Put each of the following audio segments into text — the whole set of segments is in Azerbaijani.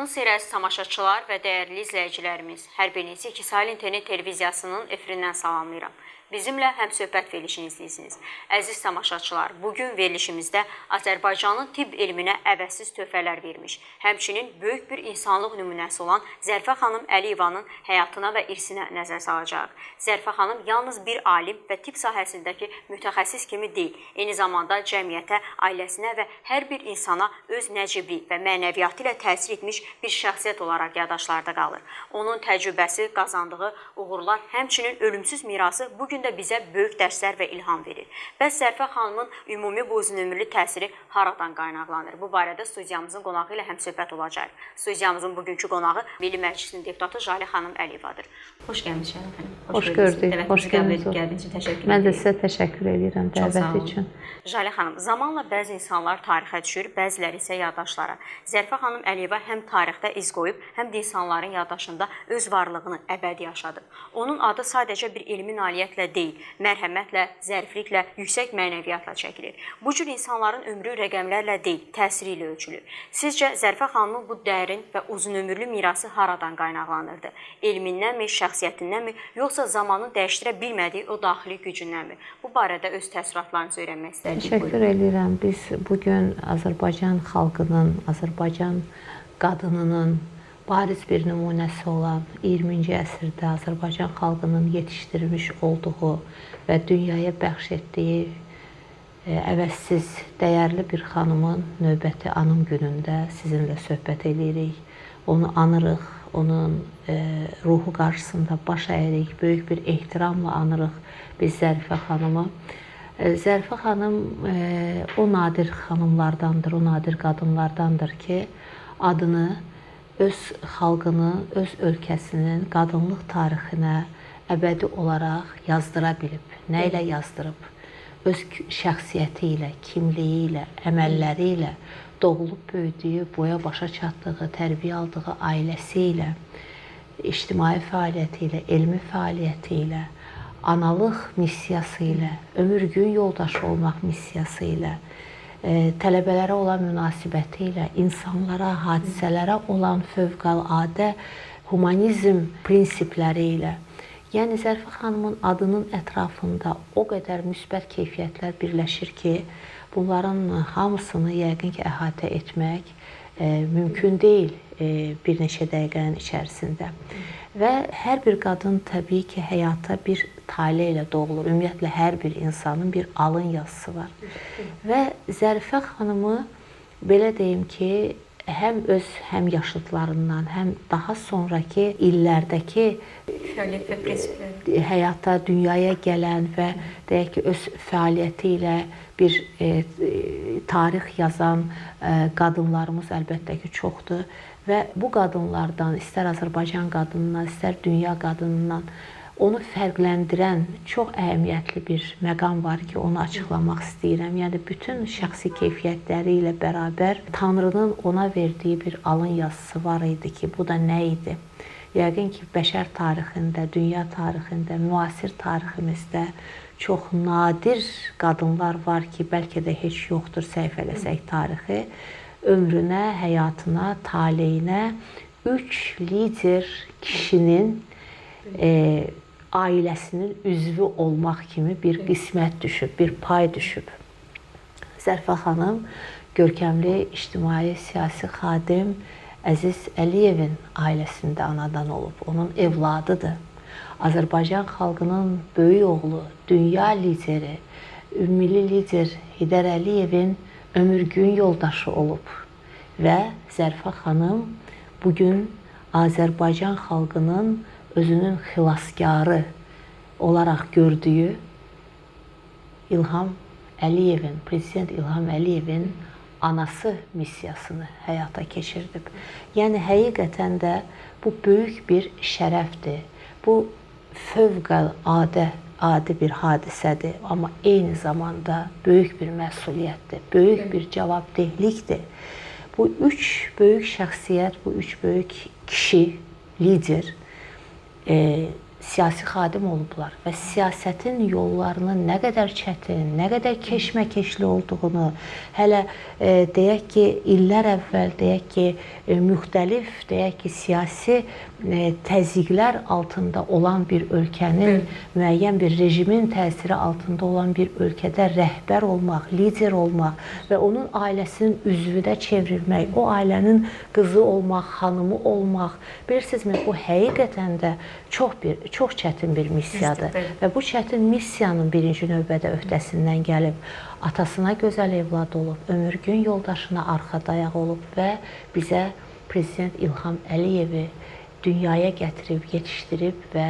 Sabahınız xeyir əziz tamaşaçılar və dəyərli izləyicilərimiz. Hər birinizi İkisaylı İnternet televiziyasının efirindən salamlayıram. Bizimlə həmsöhbət verilişini izləyirsiniz. Əziz tamaşaçılar, bugün verilişimizdə Azərbaycanın tibb elminə əvəzsiz töhfələr vermiş, həmçinin böyük bir insanlıq nümunəsi olan Zərfə xanım Əliyevanın həyatına və irsinə nəzər salacaq. Zərfə xanım yalnız bir alim və tibb sahəsindəki mütəxəssis kimi deyil, eyni zamanda cəmiyyətə, ailəsinə və hər bir insana öz nəcibli və mənəviyyatı ilə təsir etmiş bir şəxsiyyət olaraq yaddaşlarda qalır. Onun təcrübəsi, qazandığı uğurlar, həmçinin ölümsüz mirası bugün də bizə böyük dərslər və ilham verir. Bəs Zərfə xanımın ümumi bu uzunömürlü təsiri haradan qaynaqlanır? Bu barədə studiyamızın qonağı ilə həmsöhbət olacaq. Studiyamızın bugünkü qonağı Milli Məclisin deputatı Jalə xanım Əliyevadır. Xoş gəlmiş Jalə xanım. Xoş gördük. Xoş gəldiniz. Gəldiyiniz üçün təşəkkür edirəm. Mən də sizə təşəkkür edirəm dəvət üçün. Jalə xanım, zamanla bəzi insanlar tarixə düşür, bəziləri isə yaddaşlara. Zərfə xanım Əliyeva həm tarixdə iz qoyub, həm də insanların yaddaşında öz varlığını əbədi yaşadı. Onun adı sadəcə bir elmi nailiyyətlə deyil, mərhəmətlə, zərifliklə, yüksək mənəviyyatla çəkilir. Bu cür insanların ömrü rəqəmlərlə deyil, təsiri ilə ölçülür. Sizcə Zərfə xanımın bu dərin və uzunömürlü mirası haradan qaynaqlanırdı? Elminnənmi, şəxsiyyətinnənmi, yoxsa zamanı dəyişdirə bilmədiyi o daxili gücündənmi? Bu barədə öz təəssüratlarınızı öyrənmək istərdik. Təşəkkür edirəm. Biz bugün Azərbaycan xalqının, Azərbaycan qadınının bariz bir nümunəsi olan 20-ci əsrdə Azərbaycan xalqının yetişdirmiş olduğu və dünyaya bəxş etdiyi əvəzsiz, dəyərli bir xanımın növbəti anım günündə sizinlə söhbət edirik. Onu anırıq, onun ruhu qarşısında baş əyirik, böyük bir ehtiramla anırıq biz Zərifə xanımı. Zərifə xanım o nadir xanımlardandır, o nadir qadınlardandır ki, adını öz xalqını, öz ölkəsinin qadınlıq tarixinə əbədi olaraq yazdıra bilib. Nə ilə yazdırıb? Öz şəxsiyyəti ilə, kimliyi ilə, əməlləri ilə, doğulub böyüdüyü, boya başa çatdığı, tərbiyə aldığı ailəsi ilə, ictimai fəaliyyəti ilə, elmi fəaliyyəti ilə, analıq missiyası ilə, ömür gün yoldaşı olmaq missiyası ilə, tələbələrə olan münasibəti ilə, insanlara, hadisələrə olan fövqəladə humanizm prinsipləri ilə. Yəni, Zərfə xanımın adının ətrafında o qədər müsbət keyfiyyətlər birləşir ki, bunların hamısını yəqin ki, əhatə etmək mümkün deyil bir neçə dəqiqənin içərisində. Və hər bir qadın təbii ki, həyata bir tale ilə doğulur. Ümumiyyətlə, hər bir insanın bir alın yazısı var. Və Zərifə xanımı, belə deyim ki, həm öz həmyaşıdlarından, həm daha sonraki illərdəki həyata, dünyaya gələn və deyək ki, öz fəaliyyəti ilə bir tarix yazan qadınlarımız əlbəttə ki, çoxdur. Və bu qadınlardan, istər Azərbaycan qadınından, istər dünya qadınından onu fərqləndirən çox əhəmiyyətli bir məqam var ki, onu açıqlamaq istəyirəm. Yəni, bütün şəxsi keyfiyyətləri ilə bərabər Tanrının ona verdiyi bir alın yazısı var idi ki, bu da nə idi? Yəqin ki, bəşər tarixində, dünya tarixində, müasir tariximizdə çox nadir qadınlar var ki, bəlkə də heç yoxdur səhifələsək tarixi, ömrünə, həyatına, taleyinə 3 lider kişinin ailəsinin üzvü olmaq kimi bir qismət düşüb, bir pay düşüb. Zərfə xanım görkəmli ictimai siyasi xadim Əziz Əliyevin ailəsində anadan olub, onun evladıdır. Azərbaycan xalqının böyük oğlu, dünya lideri, ümmili lider Heydər Əliyevin ömür gün yoldaşı olub və Zərfə xanım bugün Azərbaycan xalqının özünün xilaskarı olaraq gördüyü İlham Əliyevin, Prezident İlham Əliyevin anası missiyasını həyata keçirdib. Yəni, həqiqətən də bu böyük bir şərəfdir. Bu fövqəladə bir hadisədir, amma eyni zamanda böyük bir məsuliyyətdir, böyük bir cavabdehlikdir. Bu 3 böyük şəxsiyyət, bu 3 böyük kişi, lider, siyasi xadim olublar və siyasətin yollarının nə qədər çətin, nə qədər keşməkeşli olduğunu, hələ deyək ki, illər əvvəl deyək ki, müxtəlif deyək ki, siyasi təzyiqlər altında olan bir ölkənin, müəyyən bir rejimin təsiri altında olan bir ölkədə rəhbər olmaq, lider olmaq və onun ailəsinin üzvünə çevrilmək, o ailənin qızı olmaq, xanımı olmaq, bilirsinizmi, bu həqiqətən də çox çətin bir missiyadır və bu çətin missiyanın birinci növbədə öhdəsindən gəlib, atasına gözəl evlad olub, ömürgün yoldaşına arxa dayaq olub və bizə Prezident İlham Əliyevi dünyaya gətirib, yetişdirib və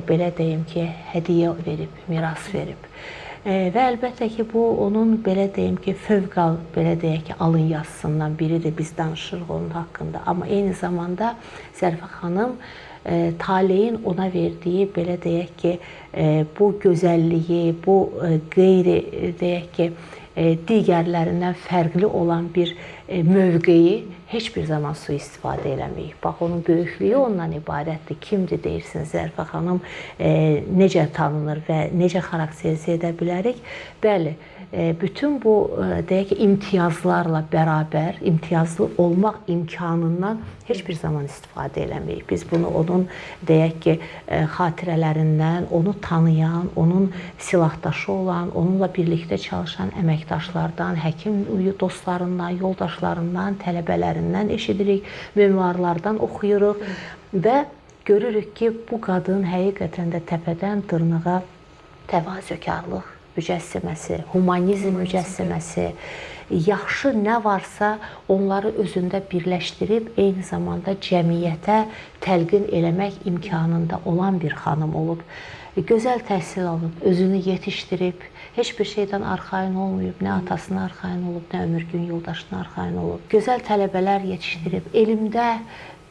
belə deyim ki, hədiyyə verib, miras verib. Və əlbəttə ki, bu onun belə deyim ki, belə deyək ki, alın yazısından biridir, biz danışırıq onun haqqında. Amma eyni zamanda Zərifə xanım taleyin ona verdiyi, belə deyək ki, bu gözəlliyi, bu qeyri, deyək ki, digərlərindən fərqli olan bir mövqeyi heç bir zaman sui-istifadə eləməyik. Bax, onun böyüklüyü ondan ibarətdir. Kimdir deyirsiniz, Zərifə xanım necə tanınır və necə xarakterizə edə bilərik? Bəli, bütün bu deyək ki, imtiyazlarla bərabər, imtiyazlı olmaq imkanından heç bir zaman istifadə eləməyik. Biz bunu onun, deyək ki, xatirələrindən, onu tanıyan, onun silahdaşı olan, onunla birlikdə çalışan əməkdaşlardan, həkim dostlarından, yoldaşlarından, tələbələrindən eşidirik, memuarlardan oxuyuruq və görürük ki, bu qadın həqiqətən də təpədən dırnağa təvazökarlıq mücəssiməsi, humanizm mücəssiməsi, yaxşı nə varsa onları özündə birləşdirib, eyni zamanda cəmiyyətə təlqin eləmək imkanında olan bir xanım olub. Gözəl təhsil alıb, özünü yetişdirib, heç bir şeydən arxayın olmayıb, nə atasına arxayın olub, nə ömürgün yoldaşına arxayın olub. Gözəl tələbələr yetişdirib, elmdə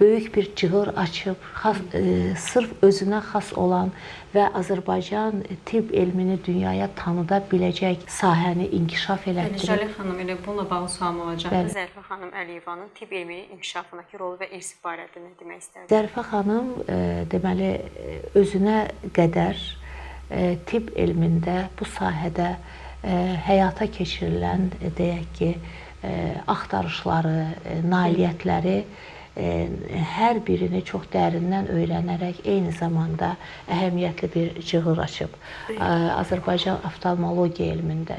böyük bir cığır açıb, sırf özünə xas olan və Azərbaycan tibb elmini dünyaya tanıda biləcək sahəni inkişaf elətdirib. Jale xanım, elə bununla bağlı sualım olacaq. Zərifə xanım Əliyevanın tibb elminin inkişafındakı rolu və irsi barədə nə demək istərdiniz? Zərifə xanım, deməli, özünə qədər tibb elmində, bu sahədə həyata keçirilən, deyək ki, axtarışları, nailiyyətləri hər birini çox dərindən öyrənərək eyni zamanda əhəmiyyətli bir cığır açıb. Azərbaycan oftalmologiya elmində,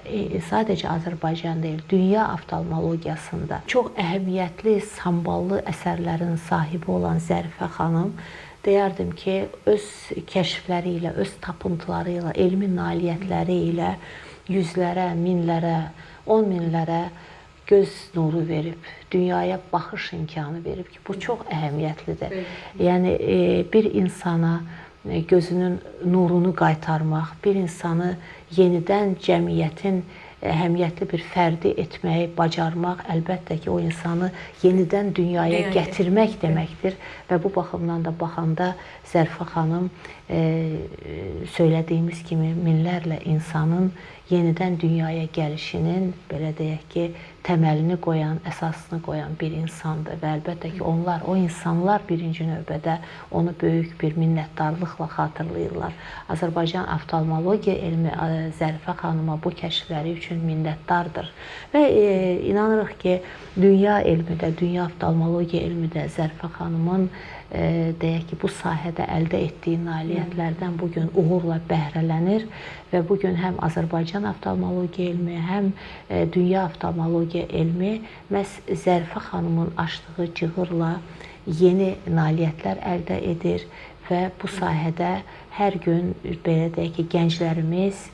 sadəcə Azərbaycan deyil, dünya oftalmologiyasında çox əhəmiyyətli, samballı əsərlərin sahibi olan Zərifə xanım, deyərdim ki, öz kəşfləri ilə, öz tapıntıları ilə, elmi nailiyyətləri ilə yüzlərə, minlərə, 10 minlərə göz nuru verib, dünyaya baxış imkanı verib ki, bu çox əhəmiyyətlidir. Yəni, bir insana gözünün nurunu qaytarmaq, bir insanı yenidən cəmiyyətin əhəmiyyətli bir fərdi etməyi bacarmaq, əlbəttə ki, o insanı yenidən dünyaya gətirmək deməkdir. Və bu baxımdan da baxanda Zərifə xanım söylədiyimiz kimi minlərlə insanın yenidən dünyaya gəlişinin, belə deyək ki, təməlini qoyan, əsasını qoyan bir insandır və əlbəttə ki, o insanlar birinci növbədə onu böyük bir minnətdarlıqla xatırlayırlar. Azərbaycan oftalmologiya elmi Zərifə xanıma bu kəşfləri üçün minnətdardır və inanırıq ki, dünya elmidə, dünya oftalmologiya elmidə Zərifə xanımın deyək ki, bu sahədə əldə etdiyi nailiyyətlərdən bugün uğurla bəhrələnir və bugün həm Azərbaycan oftalmologiya elmi, həm dünya oftalmologiya elmi məhz Zərifə xanımın açdığı cığırla yeni nailiyyətlər əldə edir və bu sahədə hər gün, belə deyək ki, gənclərimiz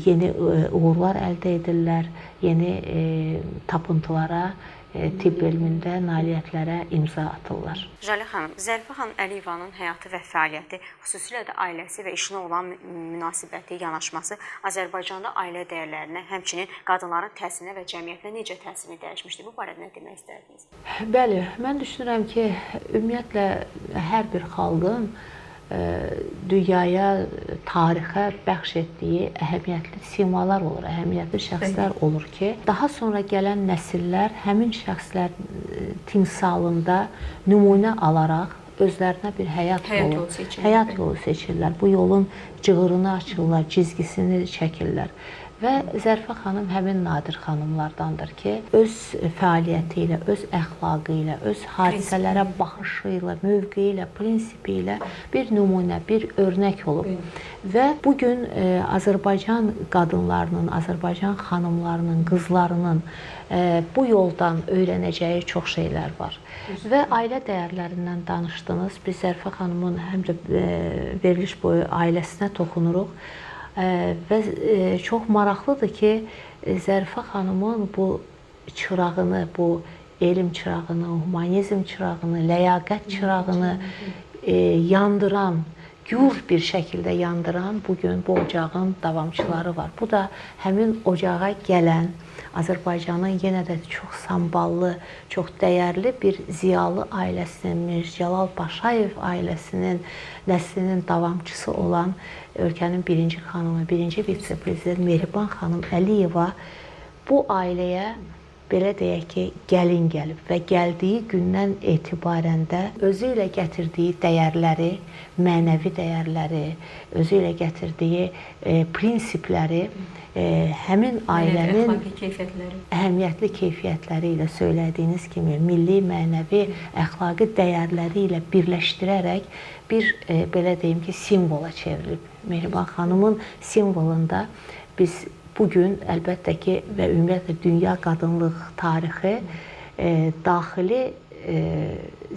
yeni uğurlar əldə edirlər, yeni tapıntılara, tibb elmində nailiyyətlərə imza atırlar. Jale xanım, Zərifə xanım Əliyevanın həyatı və fəaliyyəti, xüsusilə də ailəsi və işinə olan münasibəti, yanaşması Azərbaycanda ailə dəyərlərinə, həmçinin qadınların təhsilinə və cəmiyyətinə necə təsirini dəyişmişdir? Bu barədə nə demək istərdiniz? Bəli, mən düşünürəm ki, ümumiyyətlə hər bir xalqın dünyaya, tarixə bəxş etdiyi əhəmiyyətli simalar olur, əhəmiyyətli şəxslər olur ki, daha sonra gələn nəsillər həmin şəxslər timsalında nümunə alaraq özlərinə bir həyat yolu yolu seçirlər. Bu yolun cığırını açırlar, cizgisini çəkirlər. Və Zərifə xanım həmin nadir xanımlardandır ki, öz fəaliyyəti ilə, öz əxlaqı ilə, öz hadisələrə baxışı ilə, mövqeyi ilə, prinsipi ilə bir nümunə, bir örnək olub. Və bugün Azərbaycan qadınlarının, Azərbaycan xanımlarının, qızlarının bu yoldan öyrənəcəyi çox şeylər var. Və ailə dəyərlərindən danışdınız. Biz Zərifə xanımın həm də veriliş boyu ailəsinə toxunuruq. Və çox maraqlıdır ki, Zərifə xanımın bu çırağını, bu elm çırağını, humanizm çırağını, ləyaqət çırağını yandıran, gür bir şəkildə yandıran bugün bu ocağın davamçıları var. Bu da həmin ocağa gələn, Azərbaycanın yenə də çox samballı, çox dəyərli bir ziyalı ailəsinin, Mircəlal Paşayev ailəsinin nəslinin davamçısı olan ölkənin birinci xanımı, birinci vitse-prezident Mehriban xanım Əliyeva bu ailəyə belə deyək ki, gəlin gəlib və gəldiyi gündən etibarən də özü ilə gətirdiyi dəyərləri, mənəvi dəyərləri, özü ilə gətirdiyi prinsipləri həmin ailənin əhəmiyyətli keyfiyyətləri ilə söylədiyiniz kimi milli, mənəvi, əxlaqi dəyərləri ilə birləşdirərək bir belə deyim ki, simvola çevrilib. Mehriban xanımın simvolunda biz bugün əlbəttə ki, və ümumiyyətlə dünya qadınlıq tarixi daxili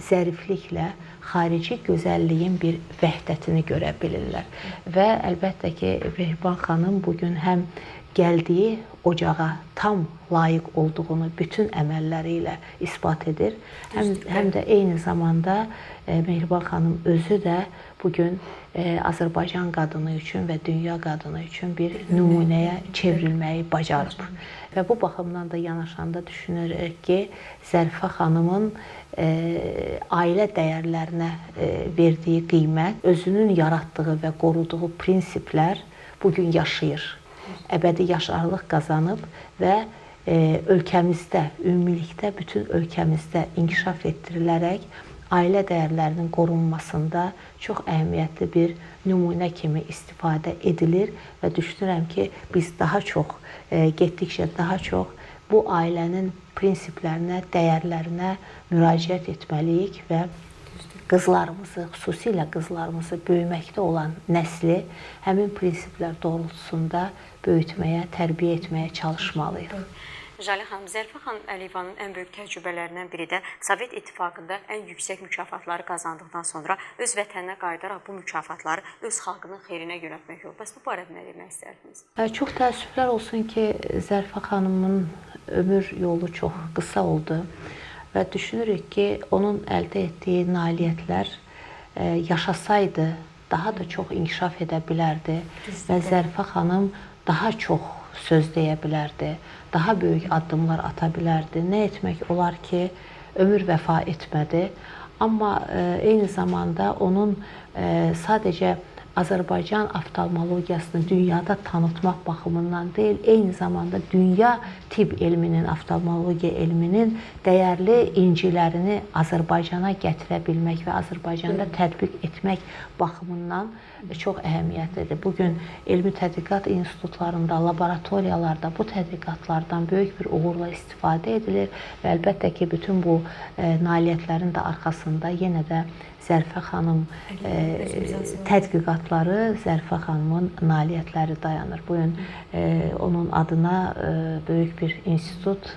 zərifliklə xarici gözəlliyin bir vəhdətini görə bilirlər. Və əlbəttə ki, Mehriban xanım bugün həm gəldiyi ocağa tam layiq olduğunu bütün əməlləri ilə isbat edir. Həm də eyni zamanda Mehriban xanım özü də bugün Azərbaycan qadını üçün və dünya qadını üçün bir nümunəyə çevrilməyi bacarıb. Və bu baxımdan da yanaşanda düşünürük ki, Zərifə xanımın ailə dəyərlərinə verdiyi qiymət, özünün yaratdığı və qoruduğu prinsiplər bugün yaşayır. Əbədi yaşarlıq qazanıb və ölkəmizdə, ümumilikdə, bütün ölkəmizdə inkişaf etdirilərək ailə dəyərlərinin qorunmasında çox əhəmiyyətli bir nümunə kimi istifadə edilir və düşünürəm ki, biz daha çox, getdikcə daha çox bu ailənin prinsiplərinə, dəyərlərinə müraciət etməliyik və qızlarımızı, xüsusilə qızlarımızı böyüməkdə olan nəsli həmin prinsiplər doğrultusunda böyütməyə, tərbiyə etməyə çalışmalıyıq. Jalə xanım, Zərifə xanım Əliyevanın ən böyük təcrübələrindən biri də Sovet İttifaqında ən yüksək mükafatları qazandıqdan sonra öz vətəninə qayıdaraq bu mükafatları öz xalqının xeyrinə yönəltmək olub. Bəs bu barədə nə demək istərdiniz? Çox təəssüflər olsun ki, Zərifə xanımın ömür yolu çox qısa oldu və düşünürük ki, onun əldə etdiyi nailiyyətlər yaşasaydı daha da çox inkişaf edə bilərdi və Zərifə xanım daha çox söz deyə bilərdi, daha böyük addımlar ata bilərdi. Nə etmək olar ki, ömür vəfa etmədi. Amma eyni zamanda onun sadəcə Azərbaycan oftalmologiyasını dünyada tanıtmaq baxımından deyil, eyni zamanda dünya tibb elminin, oftalmologiya elminin dəyərli incilərini Azərbaycana gətirə bilmək və Azərbaycanda tətbiq etmək baxımından çox əhəmiyyətlidir. Bugün elmi tədqiqat institutlarında, laboratoriyalarda bu tədqiqatlardan böyük bir uğurla istifadə edilir və əlbəttə ki, bütün bu nailiyyətlərin də arxasında yenə də Zərifə xanım tədqiqatları, Zərifə xanımın nailiyyətləri dayanır. Bugün onun adına böyük bir institut,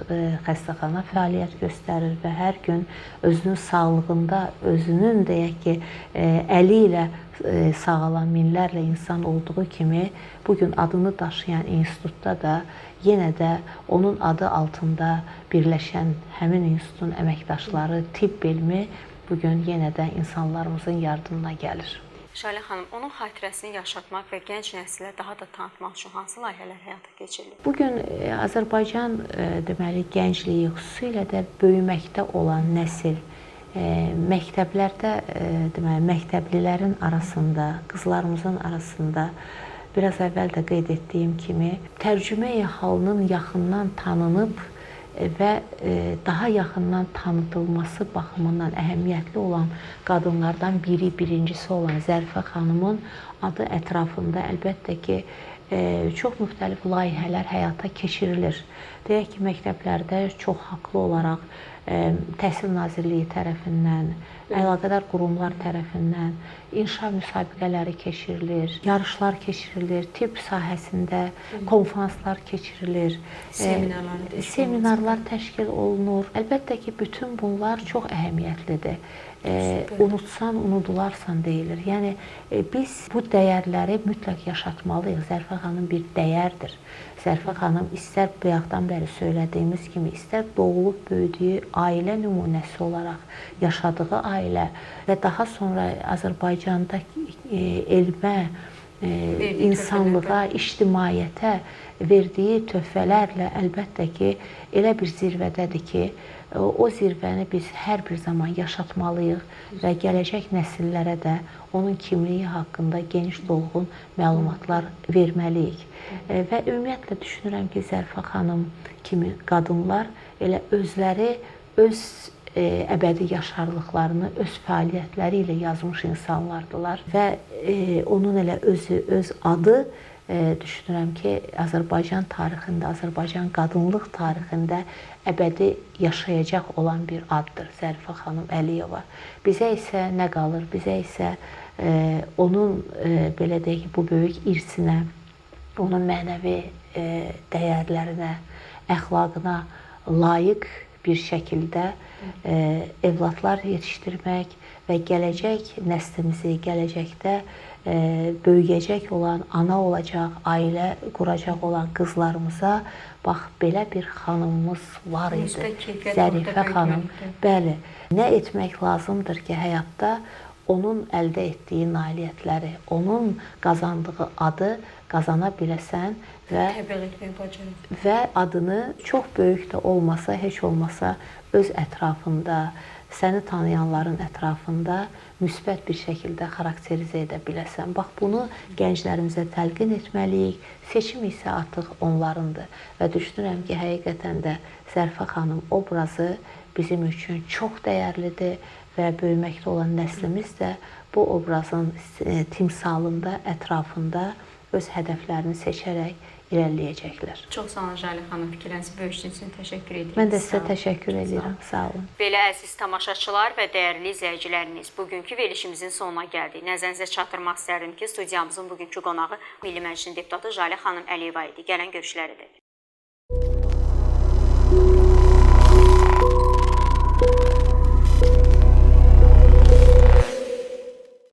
xəstəxana fəaliyyət göstərir və hər gün özünün sağlığında, özünün deyək ki, əli ilə sağalan minlərlə insan olduğu kimi bugün adını daşıyan institutda da yenə də onun adı altında birləşən həmin institutun əməkdaşları, tibb elmi bugün yenə də insanlarımızın yardımına gəlir. Jalə xanım, onun xatirəsini yaşatmaq və gənc nəslə daha da tanıtmaq üçün hansı layihələr həyata keçirilir? Bugün Azərbaycan deməli gəncliyi, xüsusilə də böyüməkdə olan nəsil məktəblərdə deməli məktəblilərin arasında, qızlarımızın arasında biraz əvvəl də qeyd etdiyim kimi tərcümeyi halının yaxından tanınıb və daha yaxından tanıdılması baxımından əhəmiyyətli olan qadınlardan birincisi olan Zərifə xanımın adı ətrafında əlbəttə ki, çox müxtəlif layihələr həyata keçirilir. Deyək ki, məktəblərdə çox haqlı olaraq Təhsil Nazirliyi tərəfindən, əlaqədar qurumlar tərəfindən inşa müsabiqələri keçirilir, yarışlar keçirilir, tibb sahəsində konferanslar keçirilir, seminarlar təşkil olunur. Əlbəttə ki, bütün bunlar çox əhəmiyyətlidir. Unutsan, unudularsan deyilir. Yəni, biz bu dəyərləri mütləq yaşatmalıyıq. Zərifə xanım bir dəyərdir. Zərifə xanım istər bayaqdan bəri söylədiyimiz kimi, istər doğulub böyüdüyü ailə nümunəsi olaraq yaşadığı ailə və daha sonra Azərbaycanda elmə, insanlığa, ictimaiyyətə verdiyi töhfələrlə əlbəttə ki, elə bir zirvədədir ki, o zirvəni biz hər bir zaman yaşatmalıyıq və gələcək nəsillərə də onun kimliyi haqqında geniş dolğun məlumatlar verməliyik. Və ümumiyyətlə düşünürəm ki, Zərifə xanım kimi qadınlar elə özləri öz əbədi yaşarlıqlarını öz fəaliyyətləri ilə yazmış insanlardılar və onun elə öz adı düşünürəm ki, Azərbaycan tarixində, Azərbaycan qadınlıq tarixində əbədi yaşayacaq olan bir addır Zərifə xanım Əliyeva. Bizə isə nə qalır? Bizə isə onun belə deyək ki, bu böyük irsinə, onun mənəvi dəyərlərinə, əxlaqına layiq bir şəkildə evladlar yetişdirmək və gələcək nəslimizi, gələcəkdə böyüyəcək olan, ana olacaq, ailə quracaq olan qızlarımıza bax, belə bir xanımımız var idi. Zərifə xanım. Bəli, nə etmək lazımdır ki, həyatda onun əldə etdiyi nailiyyətləri, onun qazandığı adı qazana biləsən və adını çox böyük də olmasa, heç olmasa öz ətrafında, səni tanıyanların ətrafında müsbət bir şəkildə xarakterizə edə biləsən. Bax, bunu gənclərimizə təlqin etməliyik. Seçim isə artıq onlarındır. Və düşünürəm ki, həqiqətən də Zərifə xanım obrazı bizim üçün çox dəyərlidir və böyüməkdə olan nəslimiz də bu obrazın timsalında, ətrafında öz hədəflərini seçərək irəliləyəcəklər. Çox sağ olun Jalə xanım, fikirlərinizi bölüşdüyünüz üçün təşəkkür edirəm. Mən də sizə təşəkkür edirəm. Sağ olun. Belə əziz tamaşaçılar və dəyərli izləyicilərimiz, bugünkü verilişimizin sonuna gəldik. Nəzərinizə çatdırmaq istərdim ki, studiyamızın bugünkü qonağı Milli Məclisin deputatı Jalə xanım Əliyeva idi. Gələn görüşlərədir.